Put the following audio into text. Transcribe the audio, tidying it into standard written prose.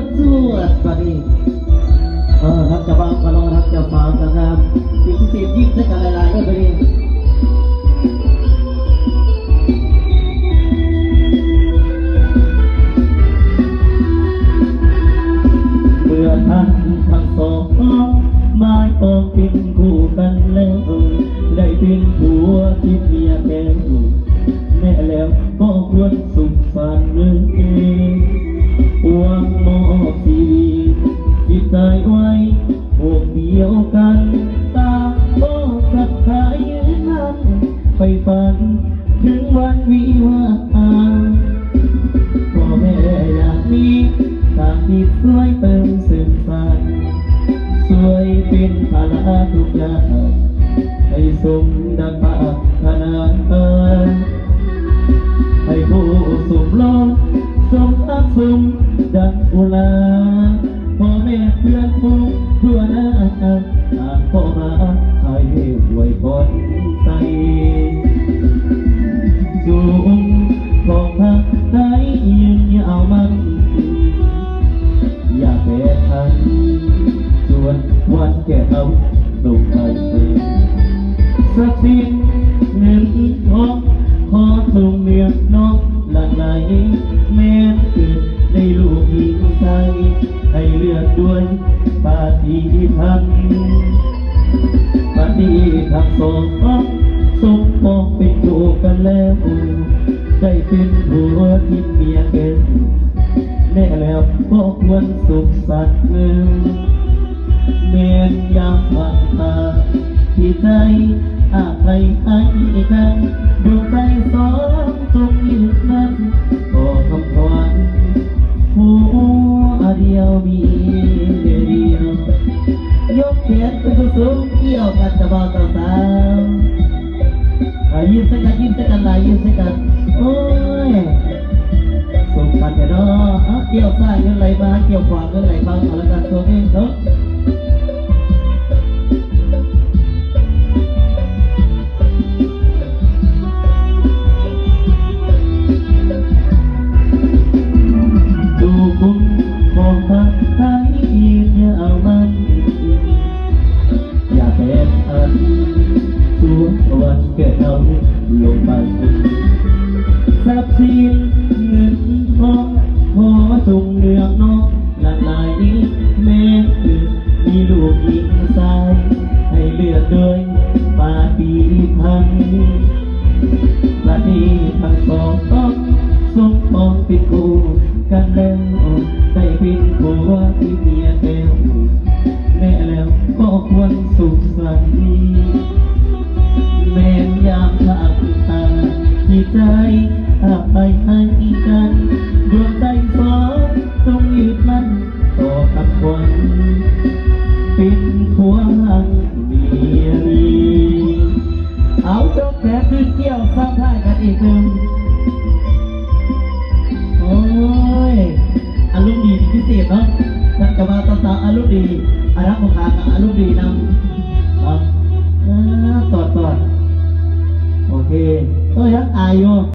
ดสวดปานีรักจะบ้าก็ลองรักจะฟ้าจะงามสิ่งที่ยิ้มได้กันหลายๆก็ปานีเมื่อท่านทั้งสองไม้ออกเป็นคู่กันแล้วได้เป็นผัวที่เมียแก้วแม่แล้วก็ควรสุขสันต์เลยหวังมอบชีวิตจิตใจไว้พวกเดียวกันตาโอ้สักขายยืนนั้นไปฝันถึงวันวิวาห์พ่อแม่อยากมีตาที่สวยเติมสื่อสารสวยเป็นภาระทุกอย่างให้สมดังปรารถนาให้ผู้สมรสสมรักสมดังอุลาพ่อแม่เพื่อนผู้ทั่วหน้าต่างก็มาให้ไว้พรใส่จูงของพระไทยยืนยาวมันอย่าแพ้ทันส่วนวันแก่เอาลงไปสักสิ้นเงินทองขอส่งเมียน้องหลั่งไหลแม่เกิดในลูกหญิงใจให้เลือดด้วยปาฏิทันปาฏิทันสองสมปองเป็นคู่กันแล้วได้เป็นผัวที่เมียเก่งแน่แล้วก็ควรสุขสันต์เมียนยามผ่านตาที่ใจอะไรให้กันดวงใจสองตรงยืนนั้นก็คำขวัญหัวเดียวมีเดียวยกแขนเป็นสูงเกี่ยวกันจะบอกสาวยิ้มสักกันยิ้มสักกันลายยิ้มสักกันโอ้ยส่งกันแต่เนาะเกี่ยวซ้ายเงินไหลมาเกี่ยวขวาเงินไหลมาเอาละกันตัวเองเนาะลงไปทรัพย์สินเงินทองขอจงเลือกน้องหลั่งไหลแม่คือมีลูกหญิงชายให้เลือกโดยปาฏิทันปาฏิทันสองสมปองเป็นคู่กันแล้วได้เป็นผัวที่เมียแก้วแม่แล้วก็ควรสุขสันต์แม่ยามทางตาที่ใจไปให้กัน